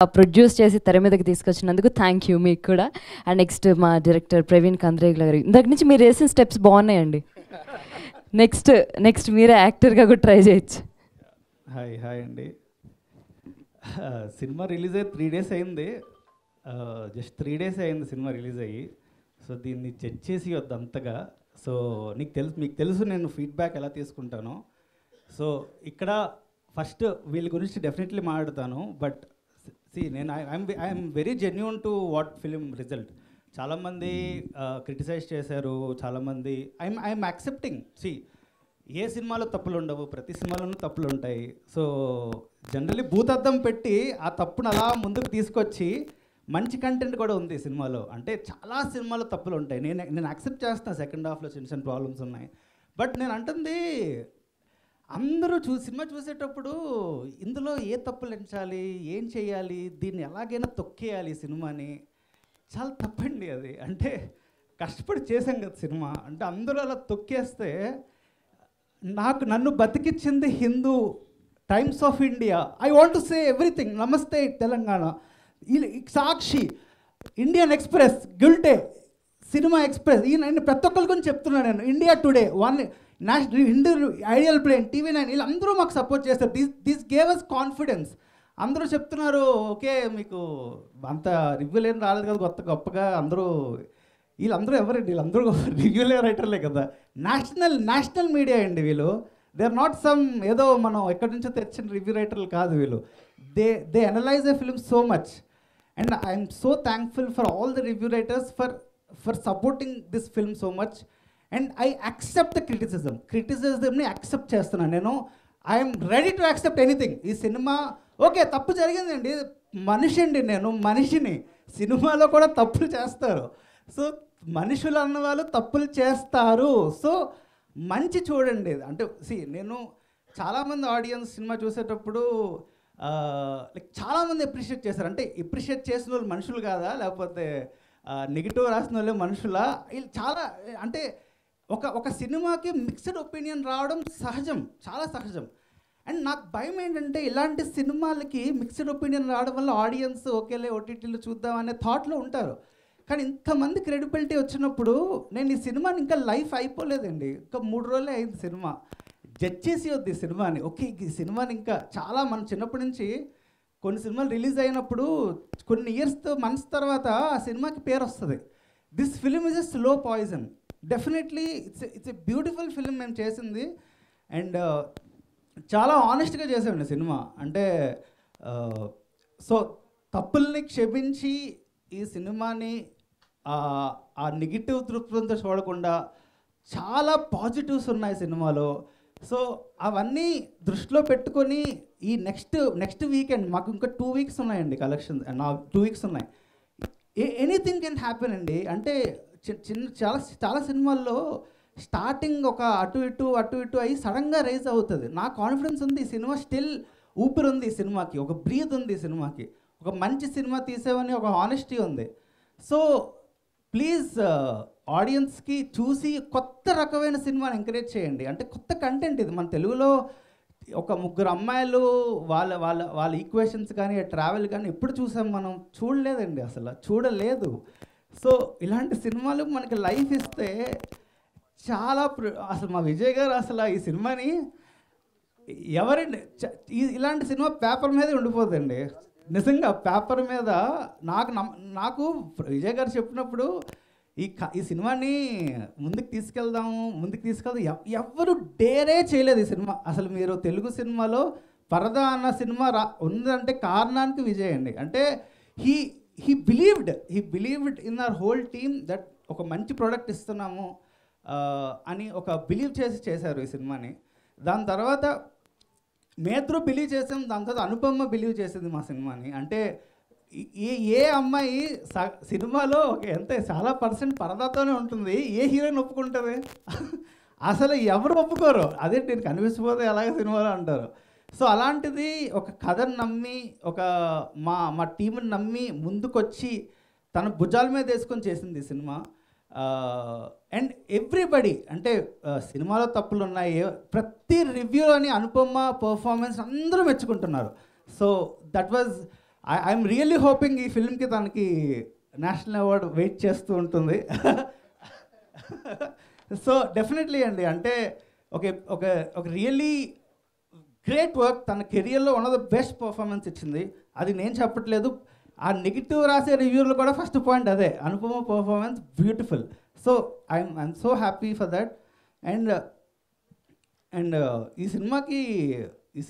Produce చేసి తెర మీదకి తీసుకొచ్చినందుకు థ్యాంక్ యూ మీకు కూడా. అండ్ నెక్స్ట్ మా డైరెక్టర్ ప్రవీణ్ కంద్రేగుల గారు, ఇందాక నుంచి మీరు వేసిన స్టెప్స్ బాగున్నాయండి. నెక్స్ట్ మీరే యాక్టర్గా కూడా ట్రై చేయొచ్చు. హాయ్ అండి. సినిమా రిలీజ్ అయ్యి 3 days అయింది. జస్ట్ 3 days అయింది సినిమా రిలీజ్ అయ్యి. సో దీన్ని జడ్జ్ చేసి వద్దు అంతగా. సో మీకు తెలుసు నేను ఫీడ్బ్యాక్ ఎలా తీసుకుంటానో. సో ఇక్కడ ఫస్ట్ వీళ్ళ గురించి డెఫినెట్లీ మాట్లాడతాను. బట్ నేను I'm very genuine to what film result. చాలామంది క్రిటిసైజ్ చేశారు, చాలామంది ఐఎమ్ యాక్సెప్టింగ్. ఏ సినిమాలో తప్పులు ఉండవు, ప్రతి సినిమాలోనూ తప్పులు ఉంటాయి. సో జనరల్లీ భూతద్దం పెట్టి ఆ తప్పును అలా ముందుకు తీసుకొచ్చి మంచి కంటెంట్ కూడా ఉంది సినిమాలో. అంటే చాలా సినిమాలో తప్పులు ఉంటాయి, నేను యాక్సెప్ట్ చేస్తాను. సెకండ్ హాఫ్లో చిన్న ప్రాబ్లమ్స్ ఉన్నాయి. బట్ నేను అంటుంది అందరూ సినిమా చూసేటప్పుడు ఇందులో ఏ తప్పులు ఎంచాలి, ఏం చేయాలి, దీన్ని ఎలాగైనా తొక్కేయాలి సినిమాని. చాలా తప్పండి అది. అంటే కష్టపడి చేశాం కదా సినిమా, అంటే అందరూ అలా తొక్కేస్తే నన్ను బతికిచ్చింది Hindu, Times of India, I want to say everything, Namaste Telangana, Sakshi, Indian Express, Gulte, Cinema Express, నేను ప్రతి ఒక్కరి గురించి చెప్తున్నాను. నేను India Today, Hindu, Idlebrain, TV9, వీళ్ళందరూ మాకు సపోర్ట్ చేస్తారు. This gave us confidence. అందరూ చెప్తున్నారు ఓకే మీకు అంత రివ్యూలు ఏం రాలేదు కదా గొప్పగా. వీళ్ళందరూ ఎవరండి? వీళ్ళందరూ రివ్యూలే రైటర్లే కదా. నేషనల్ మీడియా అండి వీళ్ళు. దే ఆర్ నాట్ సమ్ ఏదో మనం ఎక్కడి నుంచో తెచ్చిన రివ్యూ రైటర్లు కాదు వీళ్ళు. They analyse a film so much. And I'm so thankful for all the review writers for supporting this film so much. And I accept the క్రిటిసిజంని యాక్సెప్ట్ చేస్తున్నాను నేను. I'm ready to accept anything. ఈ సినిమా okay తప్పు జరిగిందండి, మనిషి అండి, నేను మనిషిని. సినిమాలో కూడా తప్పులు చేస్తారు. సో మనుషులు అన్నవాళ్ళు తప్పులు చేస్తారు. సో మంచి చూడండి. అంటే నేను చాలామంది ఆడియన్స్ సినిమా చూసేటప్పుడు లైక్ చాలామంది అప్రిషియేట్ చేస్తారు. అంటే అప్రిషియేట్ చేసిన వాళ్ళు మనుషులు కాదా, లేకపోతే నెగిటివ్ రాసిన వాళ్ళే మనుషులా? వీళ్ళు చాలా అంటే ఒక సినిమాకి మిక్స్డ్ ఒపీనియన్ రావడం సహజం, చాలా సహజం. అండ్ నాకు భయం ఏంటంటే ఇలాంటి సినిమాలకి మిక్స్డ్ ఒపీనియన్ రావడం వల్ల ఆడియన్స్ ఓకేలే ఓటీటీలో చూద్దాం అనే థాట్లో ఉంటారు. కానీ ఇంతమంది క్రెడిబిలిటీ వచ్చినప్పుడు నేను ఈ సినిమాని ఇంకా లైఫ్ అయిపోలేదండి, ఇంకా 3 రోజులే అయింది సినిమా. జడ్జ్ చేసి వద్దు ఈ సినిమాని. ఓకే ఈ సినిమాని ఇంకా చాలా మనం చిన్నప్పటి నుంచి కొన్ని సినిమాలు రిలీజ్ అయినప్పుడు కొన్ని మంత్స్ తర్వాత ఆ సినిమాకి పేరు వస్తుంది. This film is a slow poison. Definitely it's a beautiful film మేము చేసింది. అండ్ చాలా ఆనెస్ట్గా చేసామండి సినిమా. అంటే సో తప్పుల్ని క్షమించి ఈ సినిమాని ఆ నెగిటివ్ దృక్పథంతో చూడకుండా చాలా పాజిటివ్స్ ఉన్నాయి సినిమాలో. సో అవన్నీ దృష్టిలో పెట్టుకొని ఈ నెక్స్ట్ వీకెండ్ మాకు ఇంకా 2 weeks ఉన్నాయండి కలెక్షన్. నాకు 2 weeks ఉన్నాయి. ఎనీథింగ్ కెన్ హ్యాపెన్ అండి. అంటే చాలా సినిమాల్లో స్టార్టింగ్ ఒక అటు ఇటు అయ్యి సడన్గా రైజ్ అవుతుంది. నా కాన్ఫిడెన్స్ ఉంది ఈ సినిమా స్టిల్ ఊపిరి ఉంది, ఈ సినిమాకి ఒక బ్రీత్ ఉంది, ఈ సినిమాకి ఒక మంచి సినిమా తీసేవని ఒక హానెస్టీ ఉంది. సో ప్లీజ్ ఆడియన్స్కి చూసి కొత్త రకమైన సినిమాని ఎంకరేజ్ చేయండి. అంటే కొత్త కంటెంట్ ఇది. మన తెలుగులో ఒక 3 అమ్మాయిలు వాళ్ళ ఈక్వేషన్స్ కానీ ట్రావెల్ కానీ ఎప్పుడు చూసాం మనం? చూడలేదండి, అసలు చూడలేదు. సో ఇలాంటి సినిమాలు మనకి లైఫ్ ఇస్తే చాలా అసలు మా విజయ్ గారు అసలు ఈ సినిమాని ఎవరండి ఇలాంటి సినిమా పేపర్ మీదే ఉండిపోతుందండి నిజంగా. పేపర్ మీద నాకు విజయ్ గారు చెప్పినప్పుడు ఈ సినిమాని ముందుకు తీసుకెళ్దాం ఎవరు డేరే చేయలేదు ఈ సినిమా. అసలు మీరు తెలుగు సినిమాలో పరదా అన్న సినిమా ఉందంటే కారణానికి విజయ్ అండి. అంటే he believed in our whole team that ఒక మంచి ప్రోడక్ట్ ఇస్తున్నాము అని ఒక బిలీవ్ చేశారు ఈ సినిమాని. దాని తర్వాత మేత్రు బిలీవ్ చేసాం, దాని తర్వాత అనుపమ బిలీవ్ చేసింది మా సినిమాని. అంటే ఏ అమ్మాయి సినిమాలో చాలా % పరదాతోనే ఉంటుంది, ఏ హీరోయిన్ ఒప్పుకుంటుంది? అసలు ఎవరు ఒప్పుకోరు. అదే నేను కనిపిసిపోతే ఎలాగ సినిమాలో అంటారు. సో అలాంటిది ఒక కథను నమ్మి మా టీంని నమ్మి ముందుకొచ్చి తన భుజాల మీద వేసుకొని చేసింది ఈ సినిమా. అండ్ ఎవ్రీబడి అంటే సినిమాలో తప్పులు ఉన్నాయి, ప్రతి రివ్యూలోని అనుపమ పర్ఫార్మెన్స్ అందరూ మెచ్చుకుంటున్నారు. So that was I'm really hoping ఈ ఫిల్మ్కి తనకి నేషనల్ అవార్డు వెయిట్ చేస్తూ ఉంటుంది. సో డెఫినెట్లీ అండి, అంటే ఒక ఒక ఒక రియల్లీ గ్రేట్ వర్క్, తన కెరియర్లో one of the best performance ఇచ్చింది. అది నేను చెప్పట్లేదు, ఆ నెగిటివ్ రాసే రివ్యూలు కూడా ఫస్ట్ పాయింట్ అదే, Anupama performance beautiful. So I'm so happy for that. And ఈ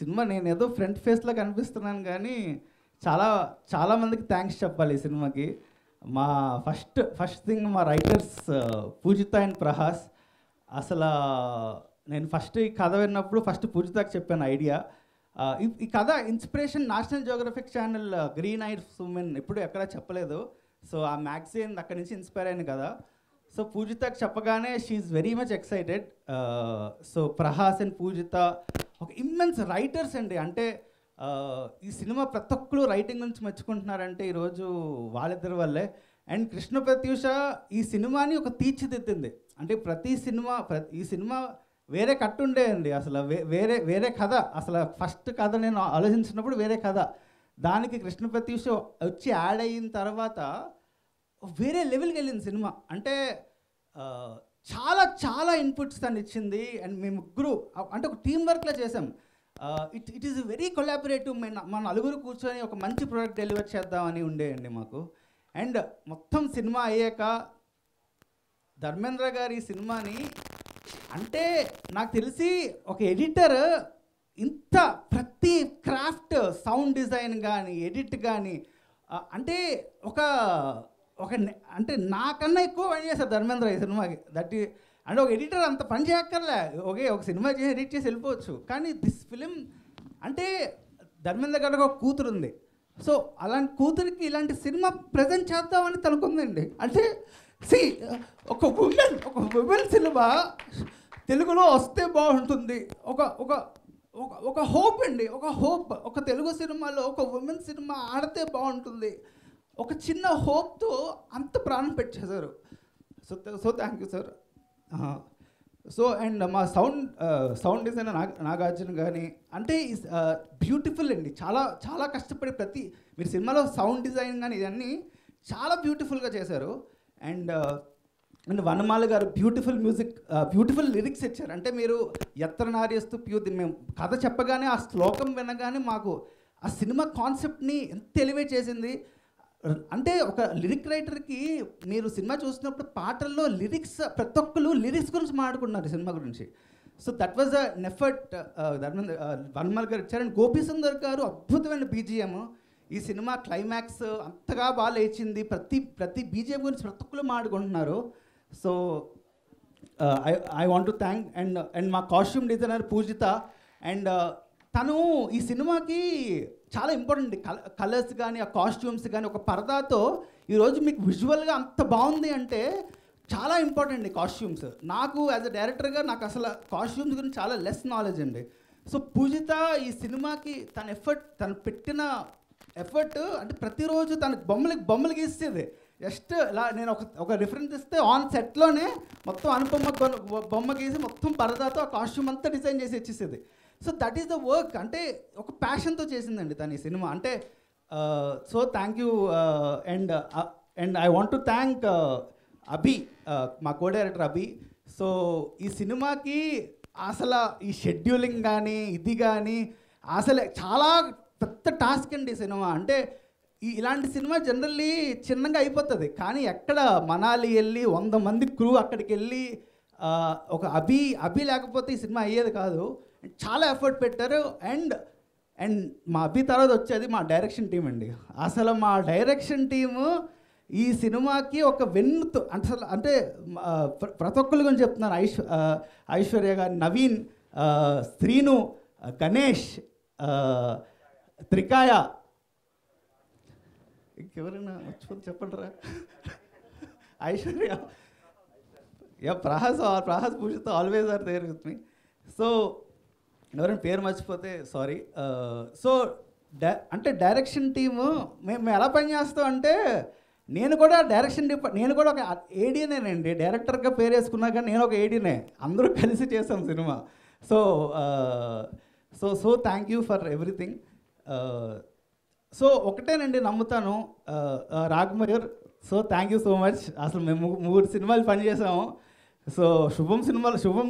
సినిమా నేను ఏదో ఫ్రంట్ ఫేస్లో కనిపిస్తున్నాను కానీ చాలామందికి థ్యాంక్స్ చెప్పాలి ఈ సినిమాకి. మా ఫస్ట్ థింగ్ మా రైటర్స్ పూజిత అండ్ ప్రహాస్. అసలు నేను ఫస్ట్ ఈ కథ విన్నప్పుడు ఫస్ట్ పూజితకి చెప్పాను ఐడియా. ఈ కథ inspiration national geographic channel green ice women ఎప్పుడు ఎక్కడ చెప్పలేదు. సో ఆ మ్యాగజైన్ అక్కడి నుంచి ఇన్స్పైర్ అయింది కదా. సో పూజితకి చెప్పగానే she very much excited. So Prahas and Pujitha ఒక ఇమ్మెన్స్ రైటర్స్ అండి. అంటే ఈ సినిమా ప్రతి ఒక్కరు రైటింగ్ గురించి మెచ్చుకుంటున్నారంటే ఈరోజు వాళ్ళిద్దరి వల్లే. అండ్ కృష్ణ ప్రత్యూష ఈ సినిమాని ఒక తీర్చిదిద్దింది. అంటే ఈ సినిమా వేరే కట్టు ఉండేయండి, అసలు వేరే కథ. అసలు ఫస్ట్ కథ నేను ఆలోచించినప్పుడు వేరే కథ, దానికి కృష్ణ ప్రత్యూష వచ్చి యాడ్ అయిన తర్వాత వేరే లెవెల్కి వెళ్ళింది సినిమా. అంటే చాలా ఇన్పుట్స్ తను ఇచ్చింది. అండ్ మేము ముగ్గురు అంటే ఒక టీం వర్క్లో చేసాం. It is very collaborative. మన నలుగురు కూర్చొని ఒక మంచి ప్రోడక్ట్ డెలివర్ చేద్దామని ఉండేయండి మాకు. అండ్ మొత్తం సినిమా అయ్యాక ధర్మేంద్ర గారి సినిమాని, అంటే నాకు తెలిసి ఒక ఎడిటర్ ఇంత ప్రతి క్రాఫ్ట్, సౌండ్ డిజైన్ కానీ ఎడిట్ కానీ, అంటే అంటే నాకన్నా ఎక్కువ పని చేశారు ధర్మేంద్ర ఈ సినిమాకి. అంటే ఒక ఎడిటర్ అంత పని చేయక్కర్లే, ఒక సినిమా చేసి ఎడిట్ చేసి వెళ్ళిపోవచ్చు. కానీ దిస్ ఫిలిం అంటే ధర్మేంద్ర గారికి ఒక కూతురు ఉంది. సో అలాంటి కూతురికి ఇలాంటి సినిమా ప్రజెంట్ చేద్దామని తనుకుందండి. అంటే ఒక ఉమెన్ సినిమా తెలుగులో వస్తే బాగుంటుంది, ఒక హోప్ అండి, ఒక తెలుగు సినిమాలో ఒక ఉమెన్ సినిమా ఆడితే బాగుంటుంది, ఒక చిన్న హోప్తో అంత ప్రాణం పెట్టేశారు. So thank you sir. So and మా సౌండ్ డిజైనర్ నాగార్జున కానీ, అంటే బ్యూటిఫుల్ అండి. చాలా కష్టపడి మీరు సినిమాలో సౌండ్ డిజైన్ కానీ ఇవన్నీ చాలా బ్యూటిఫుల్గా చేశారు. అండ్ వనమాల గారు బ్యూటిఫుల్ మ్యూజిక్, బ్యూటిఫుల్ లిరిక్స్ ఇచ్చారు. అంటే మీరు ఎత్ర నార్యస్తు మేము కథ చెప్పగానే ఆ శ్లోకం వినగానే మాకు ఆ సినిమా కాన్సెప్ట్ని ఎంత ఎలివేట్ చేసింది. అంటే ఒక లిరిక్ రైటర్కి మీరు సినిమా చూసినప్పుడు పాటల్లో లిరిక్స్, ప్రతి ఒక్కరు లిరిక్స్ గురించి మాట్లాడుకున్నారు సినిమా గురించి. So that was an effort Vanamala garu ఇచ్చారు. అండ్ గోపీ సుందర్ గారు అద్భుతమైన బీజిఎం. ఈ సినిమా క్లైమాక్స్ అంతగా బాగా లేచింది. ప్రతి బీజిఎం గురించి ప్రతి ఒక్కరు మాట్లాడుకుంటున్నారు. So I want to thank and మా కాస్ట్యూమ్ డిజైనర్ పూజిత. అండ్ తను ఈ సినిమాకి చాలా ఇంపార్టెంట్. కలర్స్ కానీ ఆ కాస్ట్యూమ్స్ కానీ ఒక పరదాతో ఈరోజు మీకు విజువల్గా అంత బాగుంది అంటే చాలా ఇంపార్టెంట్ కాస్ట్యూమ్స్. నాకు యాజ్ అ డైరెక్టర్గా నాకు అసలు కాస్ట్యూమ్స్ గురించి చాలా లెస్ నాలెడ్జ్ అండి. సో పూజిత ఈ సినిమాకి తను పెట్టిన ఎఫర్ట్, అంటే ప్రతిరోజు తనకు బొమ్మలు గీసేది. జస్ట్ ఇలా నేను ఒక రిఫరెన్స్ ఇస్తే ఆన్ సెట్లోనే మొత్తం అనుపమ బొమ్మ గీసి మొత్తం పరదాతో ఆ కాస్ట్యూమ్ అంతా డిజైన్ చేసి ఇచ్చేసేది. So that is the work. అంటే ఒక ప్యాషన్తో చేసిందండి తను ఈ సినిమా. అంటే so thank you. And I want to thank Abhi, మా కో డైరెక్టర్ అభి. సో ఈ సినిమాకి అసలు ఈ షెడ్యూలింగ్ కానీ ఇది కానీ అసలు చాలా పెద్ద టాస్క్ అండి ఈ సినిమా. అంటే ఇలాంటి సినిమా జనరల్లీ చిన్నగా అయిపోతుంది, కానీ ఎక్కడ మనాలి వెళ్ళి 100 మంది క్రూ అక్కడికి వెళ్ళి ఒక అభి లేకపోతే ఈ సినిమా అయ్యేది కాదు. చాలా ఎఫర్ట్ పెట్టారు. అండ్ మా అభి తర్వాత వచ్చేది మా డైరెక్షన్ టీం అండి. అసలు మా డైరెక్షన్ టీము ఈ సినిమాకి ఒక వెన్నుతో అంటే ప్రతి ఒక్కరి గురించి చెప్తున్నాను. ఐశ్వర్య గారు, నవీన్, శ్రీను, గణేష్, త్రికాయ, ఇంకెవరైనా మర్చిపోతే చెప్పండిరా, Aishwarya, Prahas Pujitha always are there with me. So ఎవరైనా పేరు మర్చిపోతే సారీ. సో అంటే డైరెక్షన్ టీము మేము ఎలా పనిచేస్తాం అంటే, నేను కూడా నేను కూడా ఒక ఏడీనేనండి. డైరెక్టర్గా పేరు వేసుకున్నా కానీ నేను ఒక ఏడీనే. అందరూ కలిసి చేసాం సినిమా. So thank you for everything. So ఒకటేనండి నమ్ముతాను, Raag Mayur, so thank you so much. అసలు మేము 3 సినిమాలు పనిచేసాము. సో శుభం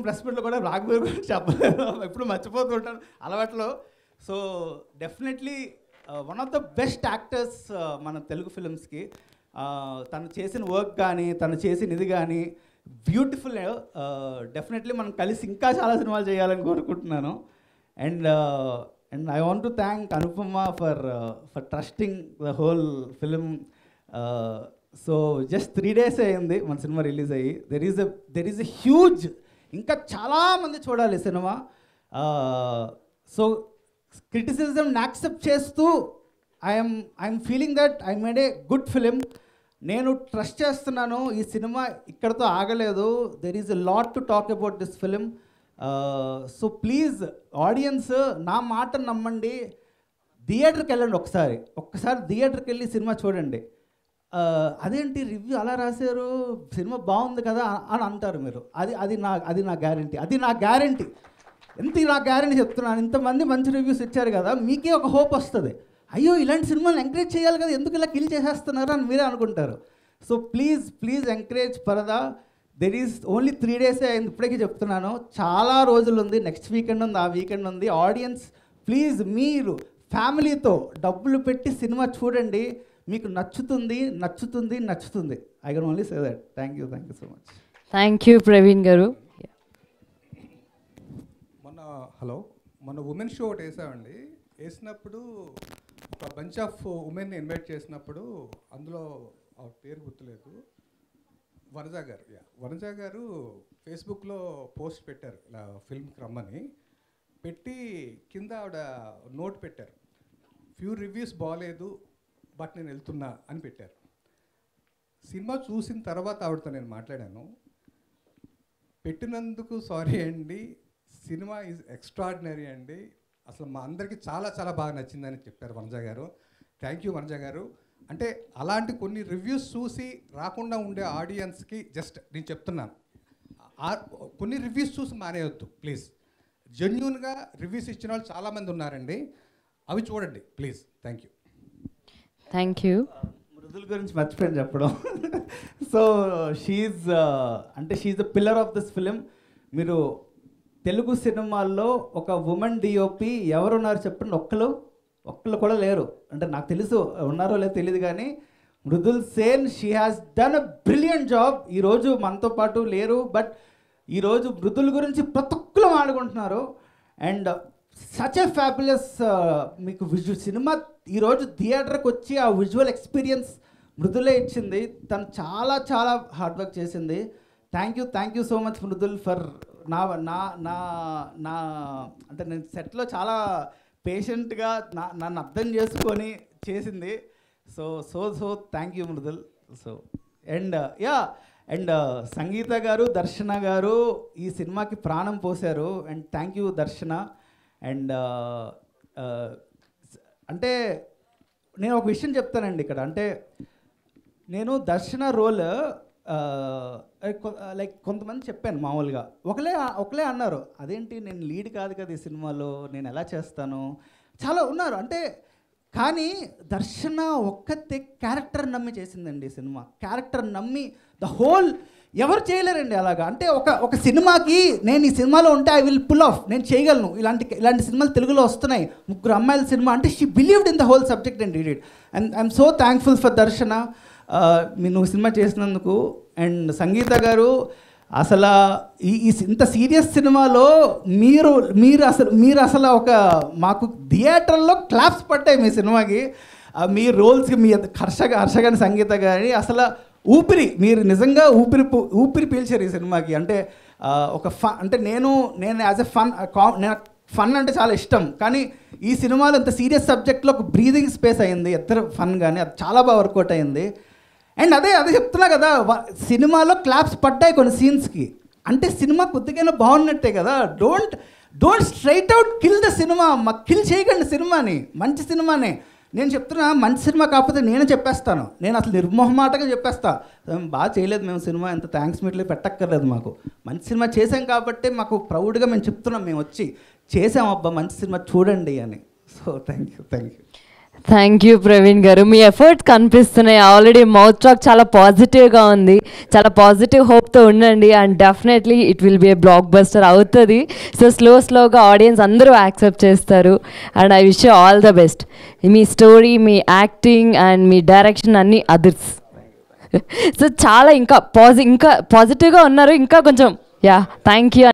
ప్రెస్ మీట్లో కూడా రాఘమయూర్ గురించి చెప్పలేదు, ఎప్పుడు మర్చిపోతుంటాను అలవాట్లో. So definitely one of the best actors మన తెలుగు ఫిలిమ్స్కి. తను చేసిన వర్క్ కానీ, తను చేసిన ఇది కానీ బ్యూటిఫుల్. డెఫినెట్లీ మనం కలిసి ఇంకా చాలా సినిమాలు చేయాలని కోరుకుంటున్నాను. And I want to thank Anupama for trusting the whole film. So just 3 days అయింది మన సినిమా రిలీజ్ అయ్యి. there is a huge, ఇంకా చాలామంది చూడాలి సినిమా. సో క్రిటిసిజం యాక్సెప్ట్ చేస్తూ I'm feeling that I made a good film. నేను trust చేస్తున్నాను ఈ సినిమా ఇక్కడతో ఆగలేదు. There is a lot to talk about this film. So please audience నా మాట నమ్మండి, థియేటర్కి వెళ్ళండి, ఒక్కసారి థియేటర్కి వెళ్ళి సినిమా చూడండి. అదేంటి రివ్యూ అలా రాశారు, సినిమా బాగుంది కదా అని అంటారు మీరు. అది నా గ్యారంటీ, నా గ్యారంటీ చెప్తున్నాను. ఇంతమంది మంచి రివ్యూస్ ఇచ్చారు కదా, మీకే ఒక హోప్ వస్తుంది. అయ్యో ఇలాంటి సినిమాలు ఎంకరేజ్ చేయాలి కదా, ఎందుకు ఇలా కిల్ చేసేస్తున్నారు అని మీరే అనుకుంటారు. సో ప్లీజ్ ఎంకరేజ్ పరదా. దెర్ ఈజ్ ఓన్లీ 3 days అయింది, ఇప్పటికీ చెప్తున్నాను. చాలా రోజులు ఉంది, నెక్స్ట్ వీకెండ్ ఉంది, ఆ వీకెండ్ ఉంది. ఆడియన్స్ ప్లీజ్ మీరు ఫ్యామిలీతో డబ్బులు పెట్టి సినిమా చూడండి, మీకు నచ్చుతుంది. I can only say that. Thank you so much. Thank you Praveen గారు. మొన్న ఉమెన్ షో ఒకటి వేసామండి. వేసినప్పుడు ఒక బంచ్ ఆఫ్ ఉమెన్ని ఇన్వైట్ చేసినప్పుడు అందులో ఆ పేరు గుర్తులేదు, వనజా గారు ఫేస్బుక్లో పోస్ట్ పెట్టారు, ఇలా ఫిల్మ్కి రమ్మని పెట్టి కింద ఆవిడ నోట్ పెట్టారు, ఫ్యూ రివ్యూస్ బాగాలేదు బట్ నేను వెళ్తున్నా అని పెట్టారు. సినిమా చూసిన తర్వాత ఆవిడతో నేను మాట్లాడాను. పెట్టినందుకు సారీ అండి, సినిమా ఈజ్ ఎక్స్ట్రాడినరీ అండి, అసలు మా అందరికీ చాలా చాలా బాగా నచ్చిందని చెప్పారు వనజా గారు. థ్యాంక్ యూ వనజా గారు. అంటే అలాంటి కొన్ని రివ్యూస్ చూసి రాకుండా ఉండే ఆడియన్స్కి జస్ట్ నేను చెప్తున్నాను, కొన్ని రివ్యూస్ చూసి మానేయొద్దు ప్లీజ్. జెన్యూన్గా రివ్యూస్ ఇచ్చిన వాళ్ళు చాలామంది ఉన్నారండి, అవి చూడండి ప్లీజ్. Thank you. మృదుల గురించి మర్చిపోయాను చెప్పడం. So she's the pillar of this film. మీరు తెలుగు సినిమాల్లో ఒక ఉమెన్ డిఓపి ఎవరున్నారు చెప్పండి? ఒక్కళ్ళు కూడా లేరు. అంటే నాకు తెలుసు ఉన్నారో లేదో తెలియదు, కానీ Mridul Sen, she has done a brilliant job. ఈరోజు మనతో పాటు లేరు, బట్ ఈరోజు మృదుల్ గురించి ప్రతి ఒక్కరు మాట్లాడుకుంటున్నారు. అండ్ సచ్ ఎ ఫ్యాబులస్ మీకు సినిమా ఈరోజు థియేటర్కి వచ్చి ఆ విజువల్ ఎక్స్పీరియన్స్ మృదులే ఇచ్చింది. తను చాలా చాలా హార్డ్ వర్క్ చేసింది. Thank you so much Mridul for నా అంటే నేను సెట్లో చాలా పేషెంట్గా నన్ను అర్థం చేసుకొని చేసింది. So thank you Mridul. So and Sangeetha garu, Darshana garu ఈ సినిమాకి ప్రాణం పోశారు. And thank you Darshana. And అంటే నేను ఒక విషయం చెప్తానండి ఇక్కడ. అంటే నేను దర్శన రోల్ లైక్ కొంతమంది చెప్పాను మామూలుగా, ఒకలే అన్నారు, అదేంటి నేను లీడ్ కాదు కదా ఈ సినిమాలో, నేను ఎలా చేస్తాను, చాలా ఉన్నారు. అంటే కానీ దర్శన ఒక్కతే క్యారెక్టర్ నమ్మి చేసిందండి సినిమా. క్యారెక్టర్ నమ్మి ద హోల్ ఎవరు చేయలేరండి అలాగా. అంటే ఒక సినిమాకి నేను ఈ సినిమాలో ఉంటే ఐ విల్ పుల్ ఆఫ్, నేను చేయగలను. ఇలాంటి సినిమాలు తెలుగులో వస్తున్నాయి, 3 అమ్మాయిల సినిమా. అంటే she believed in the whole subject and did it. And I'm so thankful for దర్శన, నువ్వు సినిమా చేసినందుకు. అండ్ సంగీత గారు, అసలు ఇంత సీరియస్ సినిమాలో మీరు అసలు ఒక మాకు థియేటర్లో క్లాప్స్ పట్టాయి మీ సినిమాకి. మీ రోల్స్కి, మీ హర్షగాని సంగీత గారి అసలు మీరు నిజంగా ఊపిరి పీల్చారు ఈ సినిమాకి. అంటే ఒక అంటే నేను యాజ్ ఎ ఫన్ అంటే చాలా ఇష్టం, కానీ ఈ సినిమాలో ఇంత సీరియస్ సబ్జెక్ట్లో ఒక బ్రీదింగ్ స్పేస్ అయింది ఇద్దరు ఫన్, కానీ అది చాలా బాగా వర్కౌట్ అయింది. అండ్ అదే చెప్తున్నా కదా, సినిమాలో క్లాప్స్ పడ్డాయి కొన్ని సీన్స్కి. అంటే సినిమా కొద్దిగా బాగున్నట్టే కదా. Don't straight out kill the cinema. Kill చేయకండి సినిమాని, మంచి సినిమానే. నేను చెప్తున్నా, మంచి సినిమా కాకపోతే నేనే చెప్పేస్తాను. నేను అసలు నిర్మోహమాటంగా చెప్పేస్తా, బాగా చేయలేదు మేము సినిమా, ఎంత థ్యాంక్స్ మీట్లు పెట్టక్కర్లేదు, మాకు మంచి సినిమా చేసాం కాబట్టి మాకు ప్రౌడ్గా మేము చెప్తున్నాం, మేము వచ్చి చేసాం అబ్బా మంచి సినిమా చూడండి అని. So thank you. Thank you Praveen గారు, మీ ఎఫర్ట్స్ కనిపిస్తున్నాయి ఆల్రెడీ. మౌత్ టాక్ చాలా పాజిటివ్గా ఉంది, చాలా పాజిటివ్ హోప్తో ఉండండి and definitely it will be A block buster అవుతుంది. సో స్లోగా ఆడియన్స్ అందరూ యాక్సెప్ట్ చేస్తారు and I wish you all the best. Me story, me acting and me direction అన్నీ అదర్స్. సో చాలా ఇంకా పాజిటివ్గా ఉన్నారు, ఇంకా కొంచెం యా థ్యాంక్ యూ.